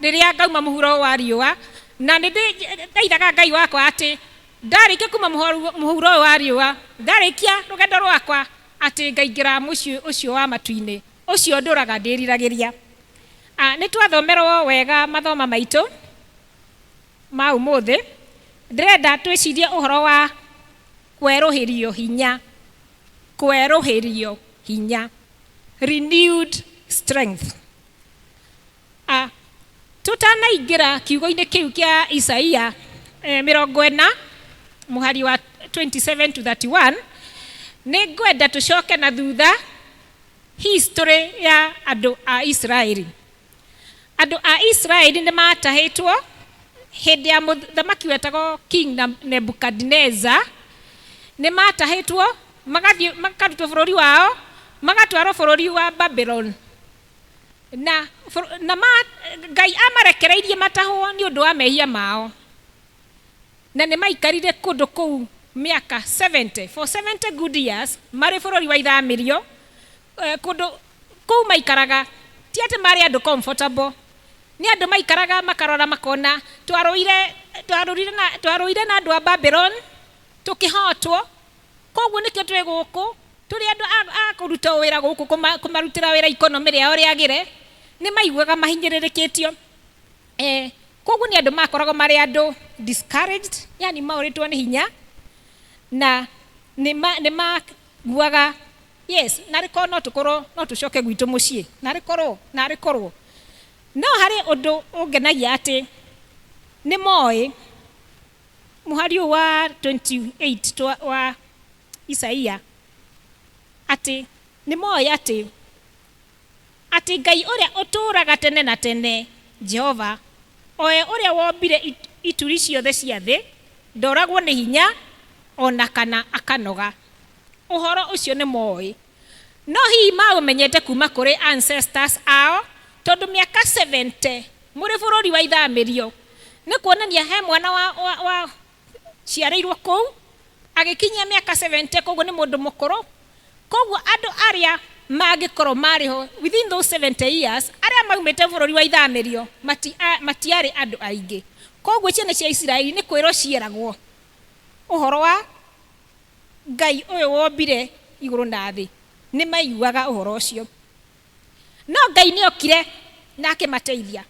riria ngauma muhuro wa riua na nĩ ndeithaga Ngai wakwa ati ndarikia kuma muhuro wa riua ndarikia rugendo rwakwa ati ngaingira muciĩ ucio wa matu-inĩ ucio nduraga ndiriragiria. Nĩ twathomerwo wega mathoma maitũ ma umuthi. Ndirenda twĩcirie ũhoro wa kweruhirio hinya, kweruhirio hinya, renewed strength. Tutanaingira kiugo-inĩ kiu kia Isaia 40 muhari wa 27 to 31 nĩ ngwenda tucoke na thutha history ya andu a Israeli. Andu a Israeli nĩ matahĩtwo hĩndĩ ya mũthamaki wetagwo King Nebukadnezar. Nĩ matahĩtwo magathiĩ makarutwo bũrũri wao magatwarwo bũrũri wa Babylon na Ngai amarekereirie matahwo nĩ ũndũ wa mehia mao na nĩ maikarire kũndũ kũu miaka 70 for 70 good years marĩ bũrũri wa ithamĩrio. Kũndũ kũu maikaraga ti atĩ marĩ andũ comfortable, nĩ andũ maikaraga makarora makona twarũire na andũ a Babylon tũkĩhotwo, koguo nĩkĩo twĩ gũkũ tũrĩ andũ a kũruta wĩra gũkũ kũmarutĩra wĩra ikonomi rĩao rĩagĩre. Nĩ maiguaga mahinyĩrĩrĩkĩtio, koguo nĩ andũ makoragwo marĩ andũ discouraged, yani maũrĩtwo nĩ hinya na nĩ maiguaga yes narĩkorwo no tũcoke gwitũ mũciĩ narĩkorwo. No harĩ ũndũ ũngenagia atĩ nĩ moĩ muhari wa 28 wa Isaia atĩ nĩ moĩ atĩ Ngai ũrĩa ũtũũraga tene na tene, Jehova owe ũrĩa wombire ituri ciothe cia thĩ, ndoragwo nĩ hinya ona kana akanoga. Ũhoro ũcio nĩ moĩ, no hihi maũmenyete kuma kũrĩ ancestors ao, tondũ mĩaka 70 mũrĩ bũrũri wa ithamĩrio nĩ kuonania he mwana wa ciarĩirwo kũu agĩkinyia mĩaka 70, koguo nĩ mũndũ mũkũrũ. Koguo andũ arĩa mangĩkorwo marĩho within those 70 years arĩa maumĩte bũrũri wa ithamĩrio matiarĩ andũ aingĩ. Koguo ciana cia Isiraeli nĩ kwĩrwo cieragwo ũhoro wa Ngai ũyũ wombire igũrũ na thĩ, nĩ maiguaga ũhoro ũcio. No Ngai nĩ okire na akĩmateithia,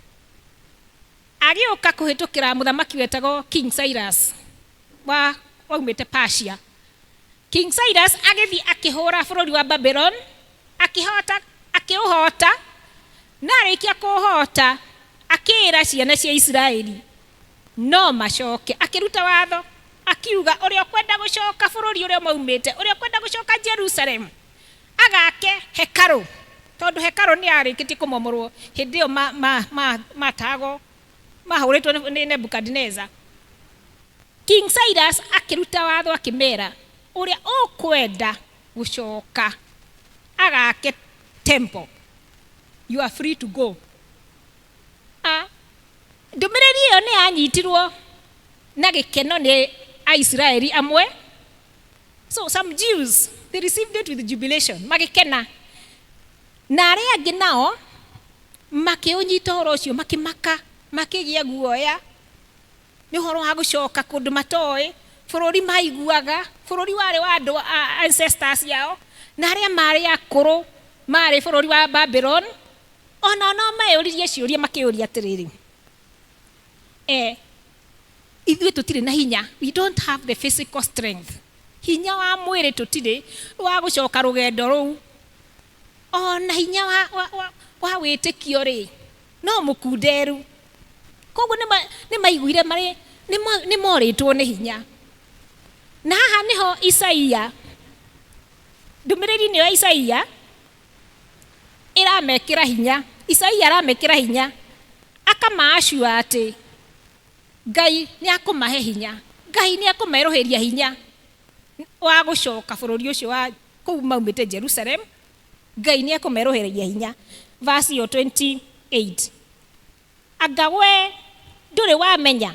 agĩũka kũhĩtũkĩra mũthamaki wetagwo King Cyrus waumĩte Persia. King Cyrus agĩthiĩ akĩhũra bũrũri wa Babylon, akĩũhota na arĩkia kũũhota akĩĩra ciana cia Isiraeli no macoke, akĩruta watho akiuga ũrĩa kwenda gũcoka bũrũri ũrĩa maumĩte, ũrĩa kwenda gũcoka Jerusalem agake hekarũ, tondũ hekarũ nĩ yarĩkĩtie kũmomorwo hĩndĩ ĩyo matagwo mahũrĩtwo nĩ Nebukadnezar. King Cyrus akĩruta watho akĩmera ũrĩa ũkwenda gũcoka agake temple, you are free to go. Ndũmĩrĩri ĩyo nĩ yanyitirwo na gĩkeno nĩ Aisiraeli amwe. So some Jews, they received it with jubilation, magĩkena. Na arĩa angĩ nao makĩũnyita ũhoro ũcio makĩmaka, makĩgĩa guoya nĩ ũhoro wa gũcoka kũndũ matoĩ, bũrũri maiguaga, bũrũri warĩ wa andũ ancestors yao, na arĩa marĩ akũrũ marĩ bũrũri wa Babylon ona no mayũririe ciũria makĩũria atĩrĩrĩ, ithuĩ tũtirĩ na hinya, we don't have the physical strength, hinya wa mwĩrĩ tũtirĩ wa gũcoka rũgendo rũu, ona hinya wa wĩtĩkio rĩ no mũkunderu. Koguo nĩ maiguire marĩ nĩ morĩtwo nĩ hinya. Na haha nĩho Isaia, ndũmĩrĩri nĩyo Isaia ĩramekĩra hinya. Isaia aramekĩra hinya akamaacua atĩ Ngai nĩ akũmahe hinya, Ngai nĩ akũmerũhĩria hinya wa gũcoka bũrũri ũcio wa kũu maumĩte Jerusalem. Ngai nĩ akũmerũhĩria hinya. Verse 28, anga we ndũrĩ wamenya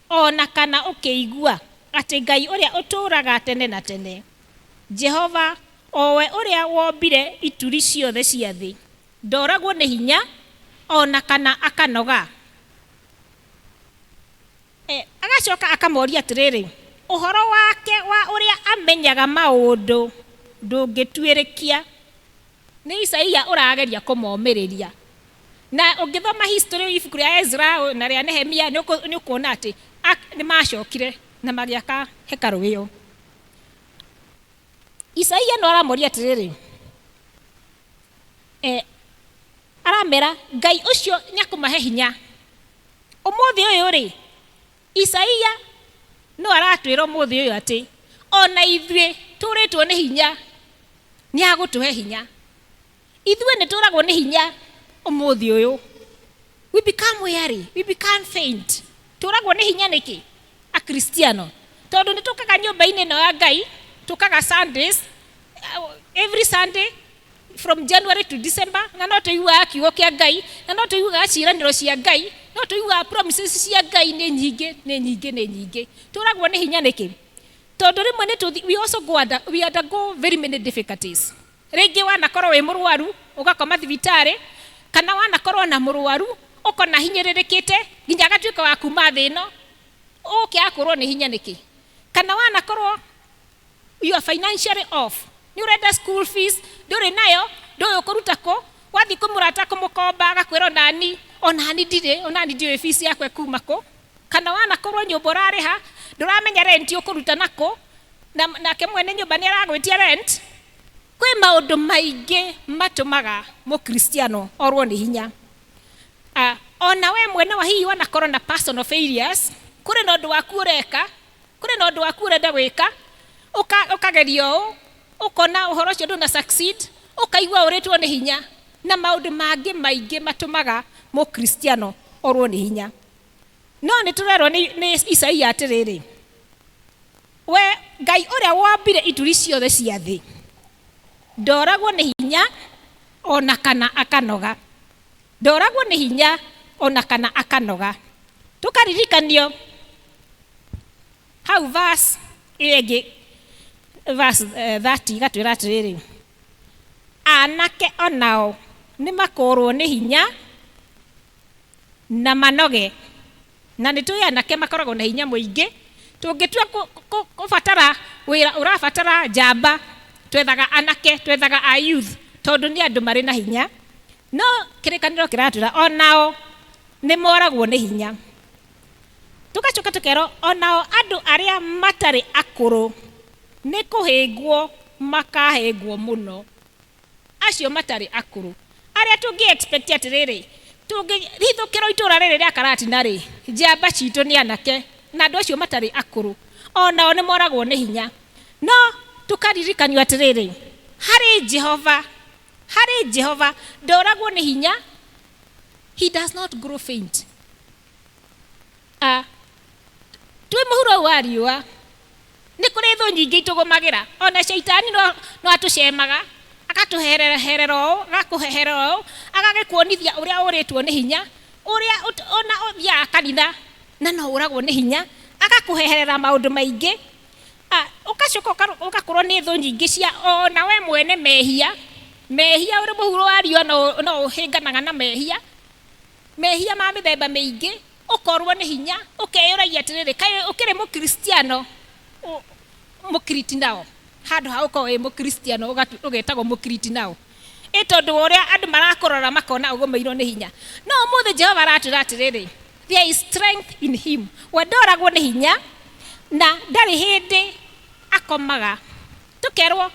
ona kana ũkĩigua atĩ Ngai ũrĩa ũtũũraga tene na tene, Jehova owe ũrĩa wombire ituri ciothe cia thĩ, ndoragwo nĩ hinya ona kana akanoga. agacoka akamoria atiriri uhoro wake wa uria amenyaga maundu ndungituirikia ni Isaia urageria kumomiriria na ungithoma history ibuku ria Ezra na ria Nehemia ni ukuona ati ni macokire na magiaka hekaru iyo. Isaia no aramoria atiriri aramera Ngai ucio nyakumahe hinya umuthi uyu ri Isaia no aratwira umuthi uyu ati ona ithwe turitwo ni hinya ni agutuhe hinya ithwe ni turagwo ni hinya umuthi uyu we become weary, we become faint. Turagwo ni hinya niki a Kristiano tondu ni tukaga nyumba-ini no ya Ngai tukaga Sundays every Sunday from January to December na no tuiwa kiugo kia Ngai na no tuiwa ciiraniro cia Ngai no tuiwa promises cia Ngai ni nyingi turagwo ni hinya niki tondu rimwe ni we also we undergo very many difficulties. Ringi wanakorwo wi murwaru ugakoma thibitari kana wanakorwo na murwaru ukona hinyiririkite nginya agatuika wa kuma thi ino ukiakorwo ni hinya niki kana wanakorwo you are financially off ni urenda school fees nduri nayo ndoyo kuruta ko wathi kumurata kumukomba agakwira onani ndire fees yakwe kuma ko kana wanakorwo nyumba urariha nduramenya rent ukuruta nako na kemwene nyumba ni aragwitia rent kwi maundu maingi matumaga mukristiano orwo ni hinya. Ona we mwene wa hihi wanakorwo na personal failures kuri no ndu waku ureka kuri no ndu waku urenda gwika ukagerio ukona uhoro cio nduna succeed ukaigwa uritwo ni hinya na maundu mangi maingi matumaga mukristiano orwo ni hinya. No ni turerwo ni Isaia atiriri we Ngai uria wombire ituri ciothe cia thi ndoragwo ni hinya ona kana akanoga ndoragwo ni hinya ona kana akanoga. Tukaririkanio hau verse igi verse 30 gatwira atiriri anake onao ni makorwo ni hinya na manoge na ni tuya anake makoragwo na hinya muingi tungitua kubatara wira urabatara jamba twethaga anake twethaga a youth tondu ni andu mari na hinya no kirikaniro kiratwira onao ni moragwo ni hinya. Tugacoka tukero onao andu aria matari akuru ni kuhingwo makahingwo muno acio matari akuru aria tungi expect atiriri tungirithukiro itura riri ria Karatina ri jamba citu ni anake na andu acio matari akuru onao ni moragwo ni hinya. No tukaririkanio atiriri hari Jehova ndoragwo ni hinya, he does not grow faint. Twi muhuro wa riua ni kuri thu nyingi tugumagira ona shaitani no atucemaga agatuherera agakuhehera agagikuonithia uria uritwo ni hinya uria ona uthia kanitha na no uragwo ni hinya agakuheherera maundu maingi ukacoka ugakorwo ni thu nyingi cia ona we mwene mehia uri muhuro wa riua no uhinganaga na mehia ma mithemba maingi ukorwo ni hinya ukeyuragia atiriri kai ukiri mukristiano mukriti nao handu ha uko we mukristiano ugetagwo mukriti nao tondu uria andu marakorora makona ugumeirwo ni hinya. No muthe Jehova aratwira atiriri there is strength in him ndoragwo ni hinya na ndari hindi akomaga. Tukerwo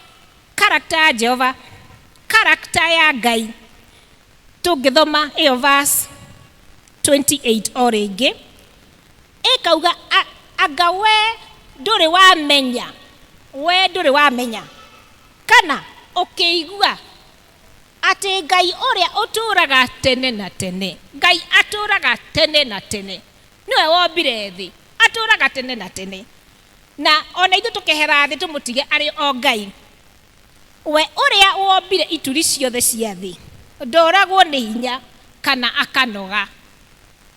character ya Jehova character ya Ngai tungithoma iyo verse 28 oringi ikauga anga we nduri wamenya kana ukiigua ati Ngai uria uturaga tene na tene Ngai aturaga tene na tene niwe wombire thi aturaga tene na tene na ona ithu tukehera thi tumutige ari o Ngai we uria wombire ituri ciothe cia thi ndoragwo ni hinya kana akanoga.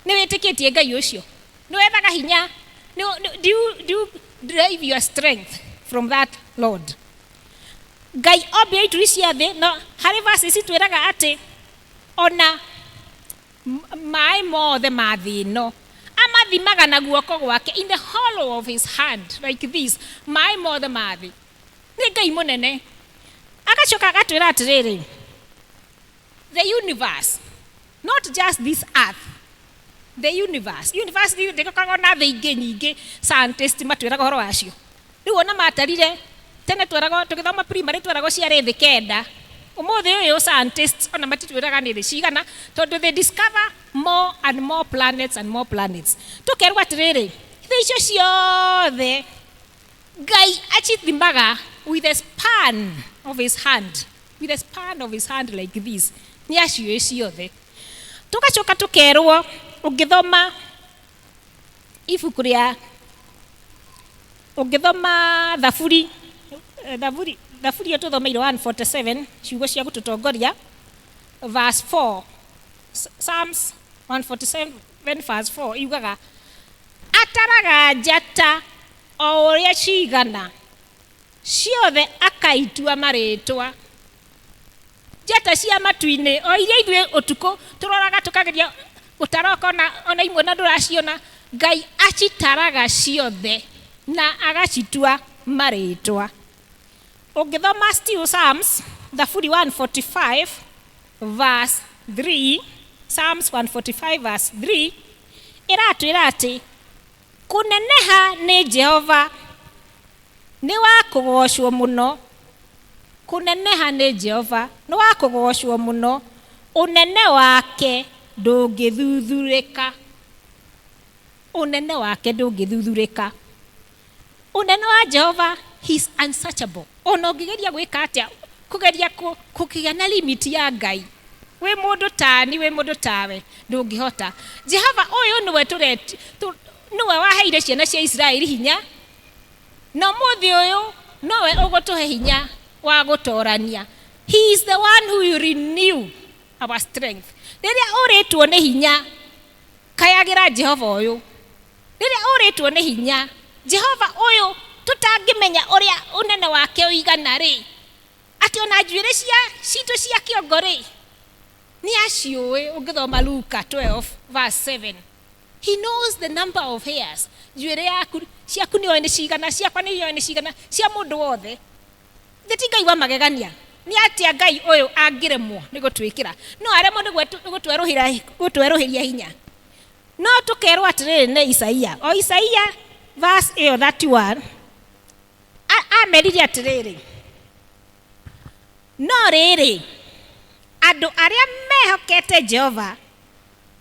Ni witikitie Ngai ucio ni wethaga hinya do you derive your strength from that Lord? Ngai ombire ituri cia thi no hari verses twiraga ati ona mai mothe ma thi no ama athimaga na guoko gwake in the hollow of his hand like this. My mother mathi nĩ Ngai mũnene. Agacoka agatwĩra atĩrĩrĩ, the universe, not just this earth, the universe ndĩkoragwo na thĩ ingĩ nyingĩ. Scientists matwĩraga ũhoro wacio. Rĩu ona matarire tene twĩragwo tũgĩthoma primary twĩragwo ciarĩ thĩ kenda. Ũmũthĩ ũyũ scientists ona matitwĩraga nĩ thĩ cigana, tondũ they discover more and more planets and more planets. Tũkerwo atĩrĩrĩ, thĩ icio ciothe Ngai acithimaga with the span of his hand, with the span of his hand like this. Nĩ aciũĩ ciothe. Tũgacoka tũkerwo ũngĩthoma ibuku rĩa thaburi ĩyo tũthomeire 147 ciugo cia gũtũtongoria verse 4. Psalms 147 verse 4 yugaga ataraga njata o ũrĩa cigana ciothe akaitua marĩtwa. Njata cia matu-inĩ o iria ithuĩ ũtukũ tũroraga tũkageria gũtaroka ona imwe na ndũraciona, Ngai acitaraga ciothe na agacitua marĩtwa. Ũngĩthoma still Psalms thaburi 145 verse 3, Psalms 145 verse 3 ĩratwĩra atĩ kũneneha nĩ Jehova nĩ wa kũgocwo mũno. Kũneneha nĩ Jehova nĩ wa kũgocwo mũno, ũnene wake ndũngĩthuthurĩka. Ũnene wake ndũngĩthuthurĩka. Ũnene wa Jehova, he is unsearchable. Ona ũngĩgeria gwĩka atĩa kũgeria kũkĩgĩa na limit ya Ngai, wĩ mũndũ tani, wĩ mũndũ tawe, ndũngĩhota. Jehova ũyũ nĩwe waheire ciana cia Israeli hinya, na ũmũthĩ ũyũ nowe ũgũtũhe hinya wa gũtorania. He is the one who will renew our strength. Rĩrĩa ũrĩtwo nĩ hinya, kayagĩra Jehova ũyũ. Rĩrĩa ũrĩtwo nĩ hinya, Jehova ũyũ tũtangĩmenya ũrĩa ũnene wake ũigana rĩ, atĩ ona njuĩrĩ citũ cia kĩongo rĩ, nĩ aciũĩ. Ũngĩthoma Luka 12 verse 7, he knows the number of hairs. Njuĩrĩ ciaku nĩoĩ nĩ cigana, ciakwa nĩoĩ nĩ cigana, cia mũndũ wothe. Ti Ngai wa magegania. Nĩ atĩa Ngai ũyũ angĩremwo nĩ gũtwĩkĩra? No aremwo nĩ gũtwerũhĩria hinya. No tũkerwo atĩrĩrĩ nĩ Isaia. O Isaia verse 31 amerire atĩrĩrĩ, no rĩrĩ andũ arĩa mehokete Jehova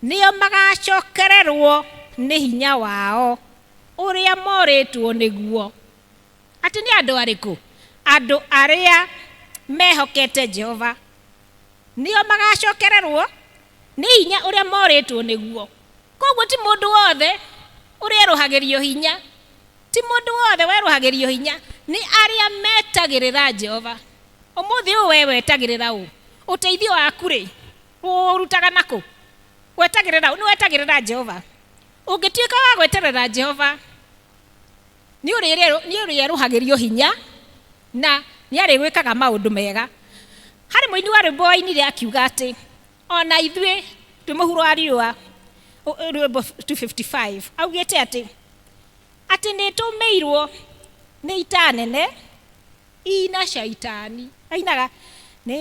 nĩo magacokererwo nĩ hinya wao ũrĩa morĩtwo nĩguo. Atĩ nĩ andũ arĩkũ? Andũ arĩa mehokete Jehova nĩo magacokererwo nĩ hinya ũrĩa morĩtwo nĩguo. Koguo ti mũndũ wothe ũrerũhagĩrio hinya, ti mũndũ wothe werũhagĩrio hinya, nĩ arĩa metagĩrĩra Jehova. Ũmũthĩ ũyũ we wetagĩrĩra ũ? Ũteithio waku rĩ ũrutaga nakũ? Wetagĩrĩra nĩ wetagĩrĩra Jehova. Ũngĩtuĩka wa gweterera Jehova nĩ ũrĩerũhagĩrio hinya na nĩ arĩgwĩkaga maũndũ mega. Harĩ mũini wa rwĩmbo wainire akiuga atĩ ona ithuĩ twĩ mũhuro wa riũa, rwĩmbo 255, augĩte atĩ nĩ tũmĩirwo nĩ ita nene ina shaitani. Ainaga nĩ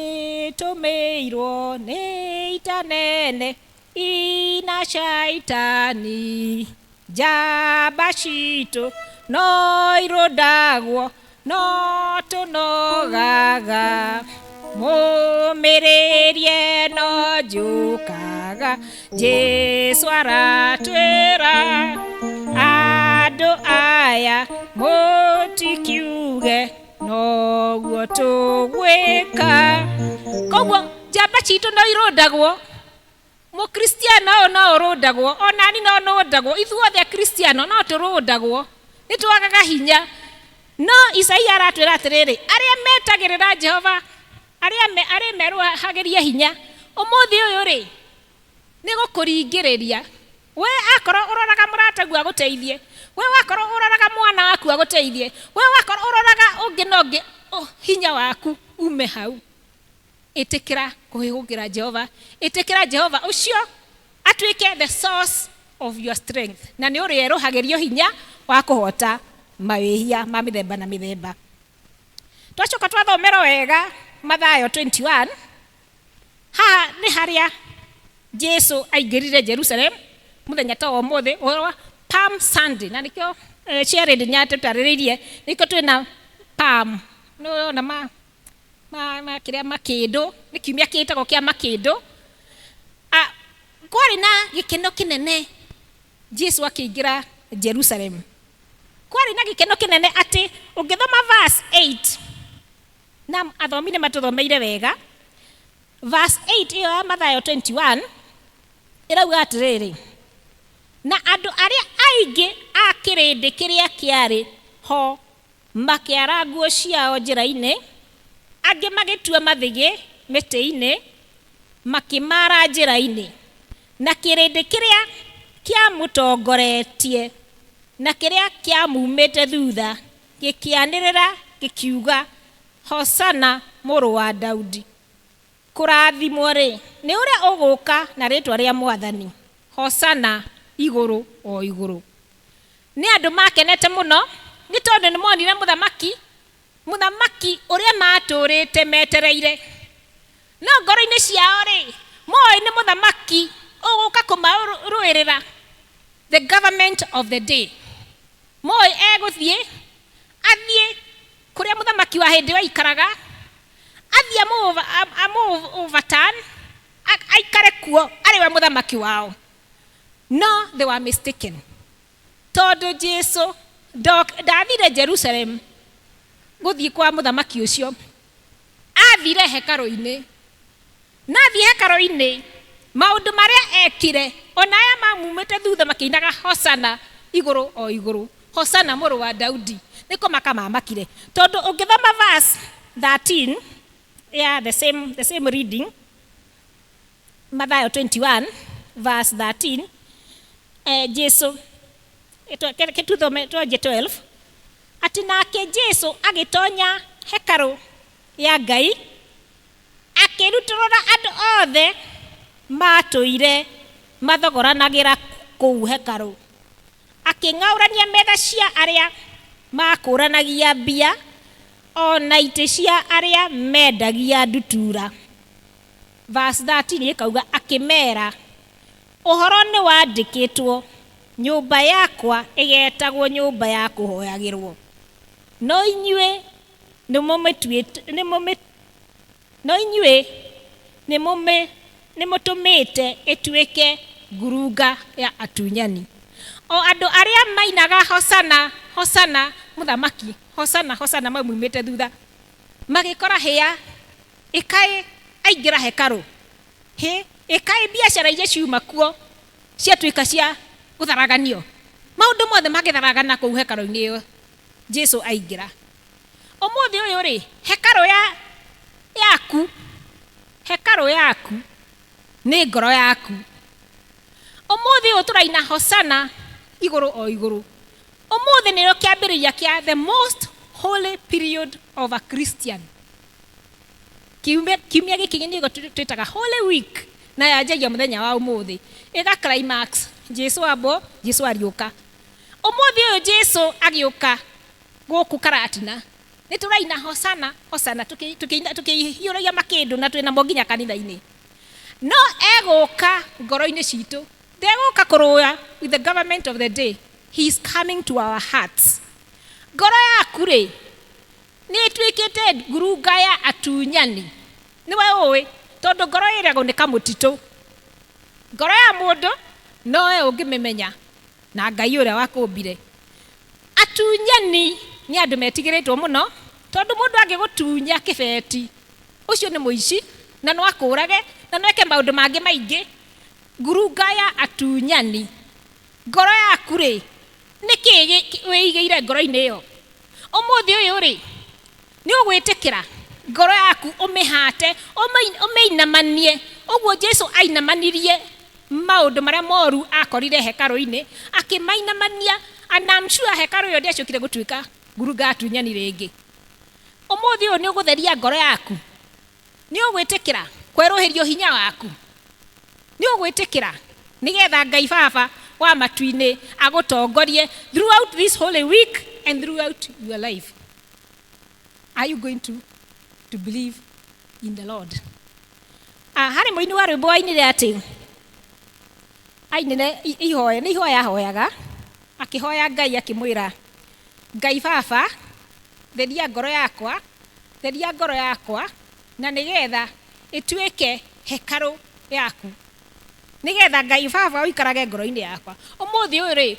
tũmĩirwo nĩ ita nene ina shaitani, njamba citũ no irũndagwo no tũnogaga, mũmĩrĩrie no njũkaga, Jesu aratwĩra andũ aya mũtikiuge noguo tũgwĩka. Koguo njamba citũ no irũndagwo, mũkristiano no ũrũndagwo, onani no nũndagwo, ithuothe akristiano no tũrũndagwo, nĩ twagaga hinya. No Isaia aratwĩra atĩrĩrĩ, arĩa metagĩrĩra Jehova, arĩa merũhagĩria hinya, ũmũthĩ ũyũ rĩ nĩ gũkũringĩrĩria. We akorwo ũroraga mũratagu agũteithie, we wakorwo ũroraga mwana waku agũteithie, we wakorwo ũroraga ũngĩ na ũngĩ, hinya waku ume hau. Ĩtĩkĩra kũhĩgũkĩra Jehova, ĩtĩkĩra Jehova ũcio atuĩke the source of your strength. Na nĩ ũrĩerohagĩrio hinya wa kũhota mawĩhia ma mĩthemba na mĩthemba. Twacoka twathomera wega Mathayo 21. Haha nĩ harĩa Jesu aingĩrire Jerusalem mũthenya ta ũmũthĩ wa Palm Sunday. Na nĩkĩo Sherry nĩatũtarĩrĩirie nĩkĩo twĩna palm. Na kĩrĩa makĩndũ nĩ kiumia kĩtagwo kĩa makĩndũ. Kwarĩ na gĩkeno kĩnene Jesu akĩingĩra Jerusalem. Kwarĩ na gĩkeno kĩnene atĩ ũngĩthoma verse 8 na athomi nĩ matũthomeire wega. Verse 8 ĩyo ya Mathayo 21 ĩrauga atĩrĩrĩ, na andũ arĩa aingĩ a kĩrĩndĩ kĩrĩa kĩarĩ ho makĩara nguo ciao njĩra-inĩ, angĩ magĩtua mathĩgĩ mĩtĩ-inĩ makĩmara njĩra-inĩ, na kĩrĩndĩ kĩrĩa kĩamũtongoretie na kĩrĩa kĩamumĩte thutha gĩkĩanĩrĩra gĩkiuga, Hosana mũrũ wa Daudi. Kũrathimwo-rĩ nĩ ũrĩa ũgũka na rĩtwa rĩa Mwathani, Hosana igũrũ o igũrũ. Nĩ andũ makenete mũno nĩ tondũ nĩ monire mũthamaki ũrĩa matũrĩte metereire. No ngoro-inĩ ciao-rĩ moĩ nĩ mũthamaki ũgũka kũmarũĩrĩra, the government of the day. Moĩ egũthiĩ athiĩ kũrĩa mũthamaki wa hĩndĩ ĩyo aikaraga, athiĩ amũoverturn aikare kuo arĩwe mũthamaki wao. No they were mistaken. Tondũ Jesu ndathire Jerusalem gũthiĩ kwa mũthamaki ũcio, athire hekarũ-inĩ. Na athiĩ hekarũ-inĩ, maũndũ marĩa ekire ona aya mamumĩte thutha makĩinaga Hosana igũrũ o igũrũ, Hosana mũrũ wa Daudi, nĩko makamamakire. Tondũ ũngĩthoma verse 13 yeah, the same reading, Mathayo 21 verse 13, Jesu tuthome 12, atĩ nake Jesu agĩtonya hekarũ ya Ngai, akĩrutũrũra andũ othe matũire mathogoranagĩra kũu hekarũ, akĩng'aũrania metha cia arĩa makũranagia mbia ona itĩ cia arĩa mendagia ndutura. Verse 13 ĩkauga akĩmera, ũhoro nĩ wandĩkĩtwo, nyũmba yakwa ĩgetagwo nyũmba ya kũhoyagĩrwo, no inyuĩ nĩmũtũmĩte ĩtuĩke ngurunga ya atunyani. O andũ arĩa mainaga Hosana, Hosana mũthamaki, Hosana, Hosana maumĩte thutha, magĩkora hĩa ĩkaĩ aingĩra hekarũ, ĩkaĩ biacara iria ciuma kuo ciatuĩka cia gũtharaganio, maũndũ mothe magĩtharagana kũu hekarũ-inĩ ĩyo Jesu aingĩra. Ũmũthĩ ũyũ-rĩ, hekarũ yaku nĩ ngoro yaku. Ũmũthĩ ũyũ tũraina Hosana igũrũ o igũrũ. Ũmũthĩ nĩrĩo kĩambĩrĩria kĩa the most holy period of a Christian. Kiumia gĩkĩ nĩguo twĩtaga Holy Week, na yanjagia mũthenya wa ũmũthĩ, ĩga climax Jesu ambo, Jesu ariũka. Ũmũthĩ ũyũ Jesu agĩũka gũkũ Karatina, nĩ tũraina Hosana, Hosana tukĩhiũragia makĩndũ na twĩnamo nginya kanitha-inĩ. No egũka ngoro-inĩ citũ, ndegũka kũrũa with the government of the day. He is coming to our hearts. Ngoro yaku-rĩ nĩ ĩtuĩkĩte ngurunga ya atunyani. Nĩwe ũĩ, tondũ ngoro ĩragwo nĩ kamũtitũ. Ngoro ya mũndũ nowe ũngĩmĩmenya na Ngai ũrĩa wakũmbire. Atunyani nĩ andũ metigĩrĩtwo mũno, tondũ mũndũ angĩgũtunya kĩbeti, ũcio nĩ mũici na no akũrage na no eke maũndũ mangĩ maingĩ. Ngurunga ya atunyani. Ngoro yaku-rĩ nĩkĩ wĩigĩire ngoro-inĩ ĩyo? Ũmũthĩ ũyũ-rĩ nĩ ũgwĩtĩkĩra ngoro yaku ũmĩhate, ũmĩinamanie ũguo Jesu ainamanirie maũndũ marĩa moru akorire hekarũ-inĩ, akĩmainamania, and I'm sure hekarũ ĩyo ndĩacokire gũtuĩka ngurunga ya atunyani rĩngĩ. Ũmũthĩ ũyũ nĩ ũgũtheria ngoro yaku, nĩ ũgwĩtĩkĩra kwerũhĩrio hinya waku, nĩ ũgwĩtĩkĩra nĩgetha Ngai Baba wa matu-inĩ agũtongorie throughout this holy week and throughout your life. Are you going to believe in the Lord? Harĩ mũini wa rwĩmbo ainire atĩ ainire ihoya, nĩ ihoya ahoyaga akĩhoya Ngai akĩmwĩra, Ngai Baba, theria ngoro yakwa na nĩgetha ĩtuĩke hekarũ yaku, nĩgetha Ngai Baba ũikarage ngoro-inĩ yakwa. Ũmũthĩ ũyũ rĩ,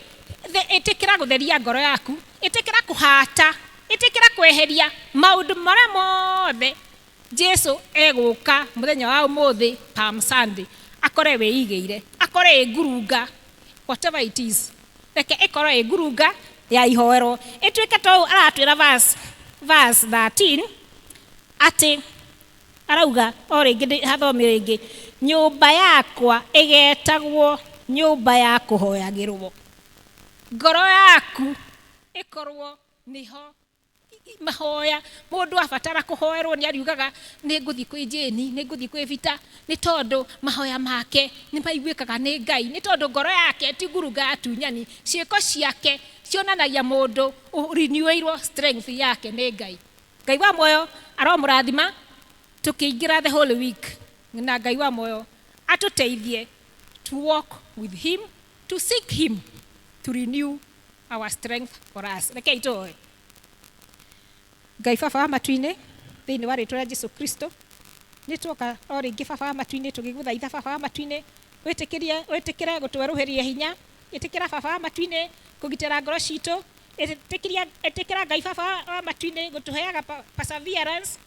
ĩtĩkĩra gũtheria ngoro yaku, ĩtĩkĩra kũhata, ĩtĩkĩra kweheria maũndũ marĩa mothe Jesu egũka mũthenya wa ũmũthĩ Palm Sunday akore wĩigĩire, akore ngurunga, whatever it is, reke ĩkorwo ngurunga ya ihoero. Ĩtuĩke to aratwĩra verse 13 atĩ arauga o rĩngĩ hathome rĩngĩ, nyũmba yakwa ĩgetagwo nyũmba ya kũhoyagĩrwo. Ngoro yaku ĩkorwo nĩho mahoya. Mũndũ abatara kũhoerwo nĩ ariugaga nĩ ngũthiĩ kwĩ Jane, nĩ ngũthiĩ kwĩ Vita, nĩ tondũ mahoya make nĩ maiguĩkaga nĩ Ngai, nĩ tondũ ngoro yake ti ngurunga ya tunyani, ciĩko ciake cionanagia mũndũ renewirwo strength yake nĩ Ngai. Ngai wa muoyo aromũrathima tukĩingĩra the holy week, na Ngai wa muoyo atũteithie to walk with him, to seek him, to renew our strength for us. Reke itoe. Ngai Baba wa matu-inĩ, thĩinĩ wa rĩtwa rĩa Jesu Kristo, nĩ tuoka o rĩngĩ Baba wa matu-inĩ tũgĩgũthaitha Baba wa matu-inĩ, wĩtĩkĩre gũtwerũhĩria hinya, ĩtĩkĩra Baba wa matu-inĩ kũgitĩra ngoro citũ, ĩtĩkĩra Ngai Baba wa matu-inĩ gũtũheaga perseverance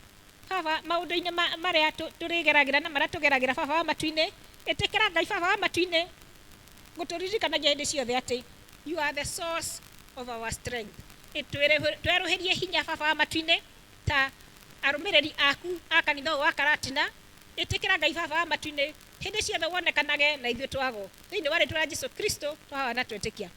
Baba maũndũ-inĩ marĩa tũrĩgeragĩra na marĩa tũgeragĩra Baba wa matu-inĩ. Ĩtĩkĩra Ngai Baba wa matu-inĩ gũtũririkanagia hĩndĩ ciothe atĩ you are the source of our strength. Twerũhĩrie hinya Baba wa matu-inĩ ta arũmĩrĩri aku a kanitha ũyũ wa Karatina. Ĩtĩkĩra Ngai Baba wa matu-inĩ hĩndĩ ciothe wonekanage na ithuĩ twagwo. Thĩinĩ wa rĩtwa rĩa Jesu Kristo twahoya na twĩtĩkia.